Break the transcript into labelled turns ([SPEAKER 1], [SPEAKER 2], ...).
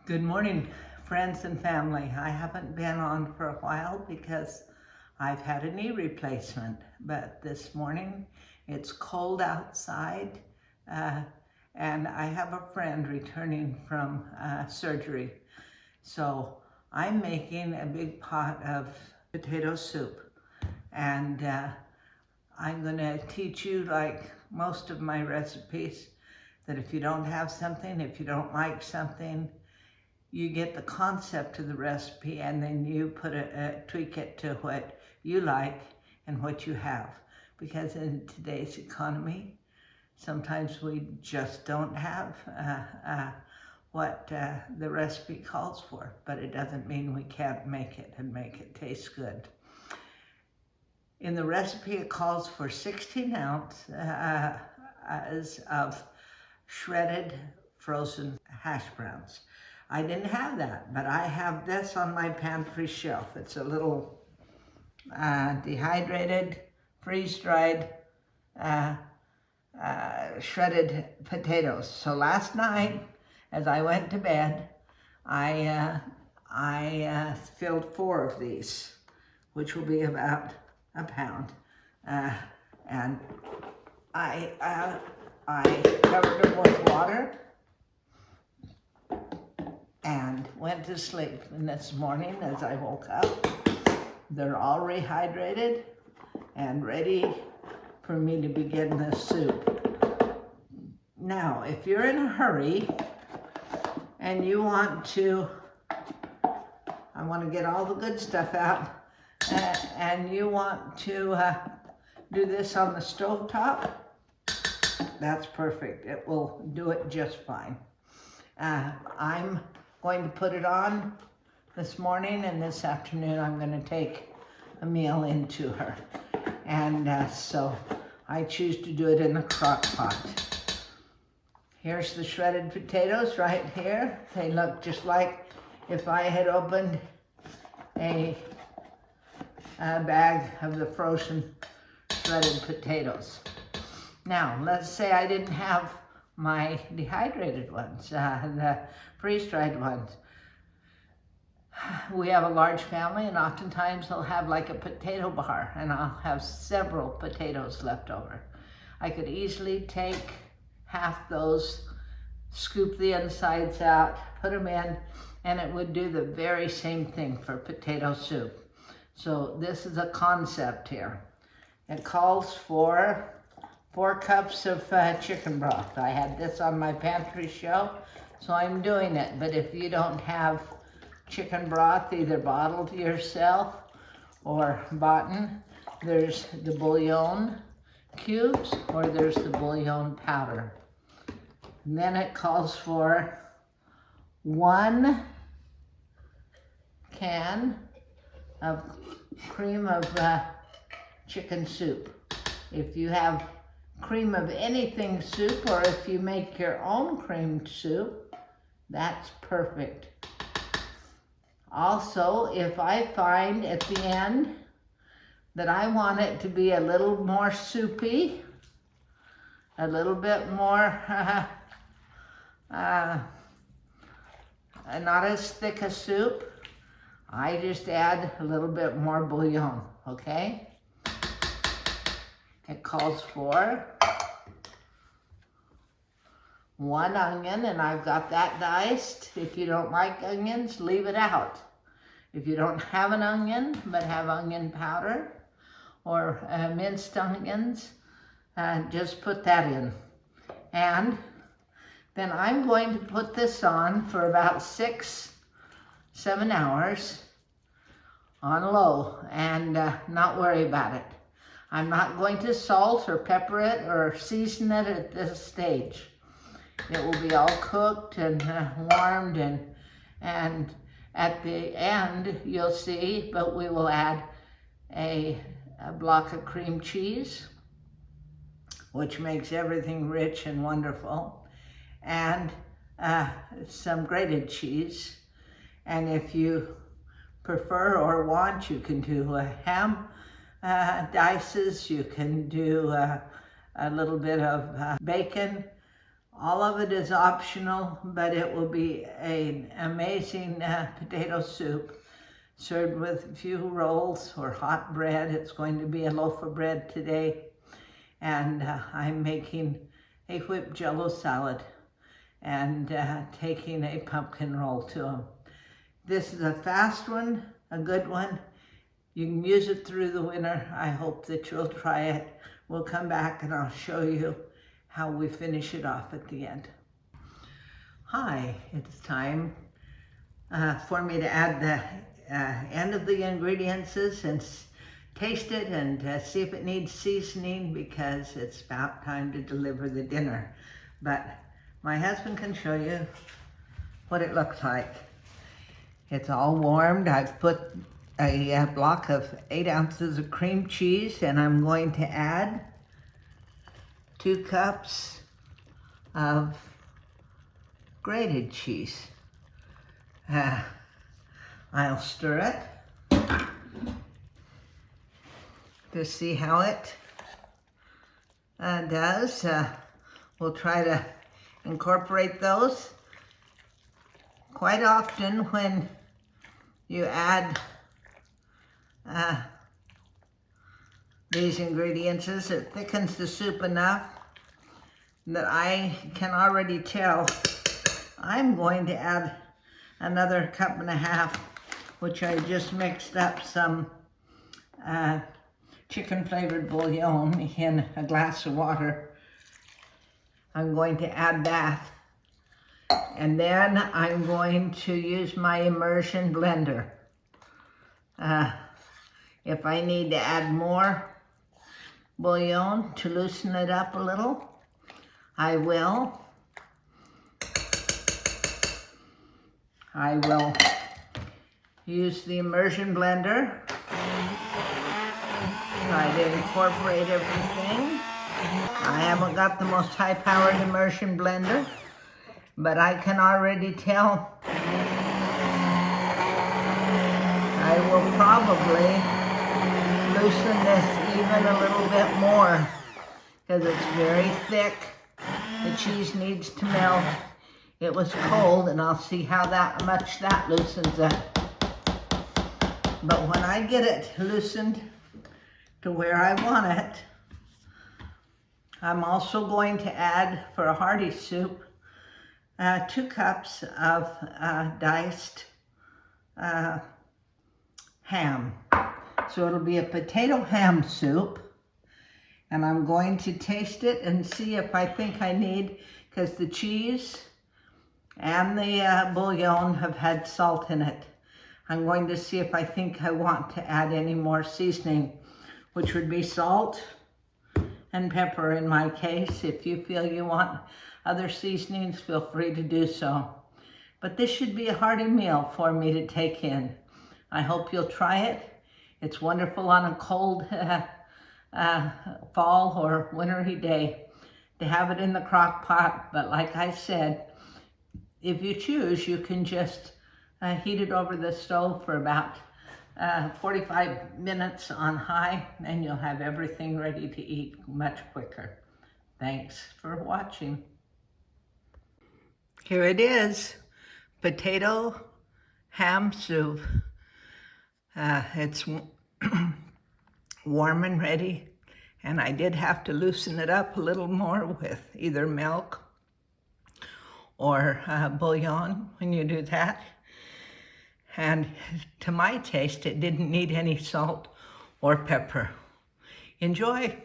[SPEAKER 1] Good morning, friends and family. I haven't been on for a while because I've had a knee replacement, but this morning it's cold outside and I have a friend returning from surgery. So I'm making a big pot of potato soup, and I'm gonna teach you, like most of my recipes, that if you don't have something, if you don't like something, you get the concept of the recipe and then you tweak it to what you like and what you have. Because in today's economy, sometimes we just don't have what the recipe calls for, but it doesn't mean we can't make it and make it taste good. In the recipe, it calls for 16 ounces of shredded frozen hash browns. I didn't have that, but I have this on my pantry shelf. It's a little dehydrated, freeze-dried, shredded potatoes. So last night, as I went to bed, I filled 4 of these, which will be about a pound. And I covered them with water and went to sleep. And this morning, as I woke up, they're all rehydrated and ready for me to begin the soup. Now, if you're in a hurry and you want to, I want to get all the good stuff out, and you want to do this on the stove top, that's perfect. It will do it just fine. I'm going to put it on this morning, and this afternoon I'm going to take a meal into her. And so I choose to do it in the crock pot. Here's the shredded potatoes right here. They look just like if I had opened a bag of the frozen shredded potatoes. Now, let's say I didn't have my dehydrated ones, the freeze-dried ones. We have a large family, and oftentimes they'll have like a potato bar, and I'll have several potatoes left over. I could easily take half those, scoop the insides out, put them in, and it would do the very same thing for potato soup. So this is a concept here. It calls for 4 cups of chicken broth. I had this on my pantry shelf, so I'm doing it. But if you don't have chicken broth, either bottled yourself or bought, there's the bouillon cubes or there's the bouillon powder. And then it calls for 1 can of cream of chicken soup. If you have cream of anything soup, or if you make your own creamed soup, that's perfect. Also, if I find at the end that I want it to be a little more soupy, a little bit more, not as thick a soup, I just add a little bit more bouillon, okay? It calls for 1 onion, and I've got that diced. If you don't like onions, leave it out. If you don't have an onion, but have onion powder or minced onions, just put that in. And then I'm going to put this on for about 6-7 hours on low and not worry about it. I'm not going to salt or pepper it or season it at this stage. It will be all cooked and warmed, and at the end you'll see, but we will add a block of cream cheese, which makes everything rich and wonderful, and some grated cheese. And if you prefer or want, you can do ham dices, you can do a little bit of bacon, All of it is optional, but it will be an amazing potato soup served with a few rolls or hot bread. It's going to be a loaf of bread today. And I'm making a whipped Jell-O salad and taking a pumpkin roll to them. This is a fast one, a good one. You can use it through the winter. I hope that you'll try it. We'll come back and I'll show you how we finish it off at the end. Hi, it's time for me to add the end of the ingredients and taste it and see if it needs seasoning, because it's about time to deliver the dinner. But my husband can show you what it looks like. It's all warmed. I've put a block of 8 ounces of cream cheese, and I'm going to add 2 cups of grated cheese. I'll stir it to see how it does. We'll try to incorporate those. Quite often when you add these ingredients, it thickens the soup enough that I can already tell I'm going to add another 1.5 cups, which I just mixed up some chicken flavored bouillon in a glass of water. I'm going to add that. And then I'm going to use my immersion blender. If I need to add more bouillon to loosen it up a little, I will. I will use the immersion blender. Try to incorporate everything. I haven't got the most high-powered immersion blender, but I can already tell I will probably loosen this even a little bit more because it's very thick. The cheese needs to melt. It was cold, and I'll see how much that loosens it. But when I get it loosened to where I want it, I'm also going to add, for a hearty soup, 2 cups of diced ham. So it'll be a potato ham soup, and I'm going to taste it and see if I think I need, because the cheese and the bouillon have had salt in it. I'm going to see if I think I want to add any more seasoning, which would be salt and pepper in my case. If you feel you want other seasonings, feel free to do so. But this should be a hearty meal for me to take in. I hope you'll try it. It's wonderful on a cold fall or wintry day to have it in the crock pot. But like I said, if you choose, you can just heat it over the stove for about 45 minutes on high, and you'll have everything ready to eat much quicker. Thanks for watching. Here it is, potato ham soup. It's warm and ready, and I did have to loosen it up a little more with either milk or bouillon when you do that. And to my taste, it didn't need any salt or pepper. Enjoy.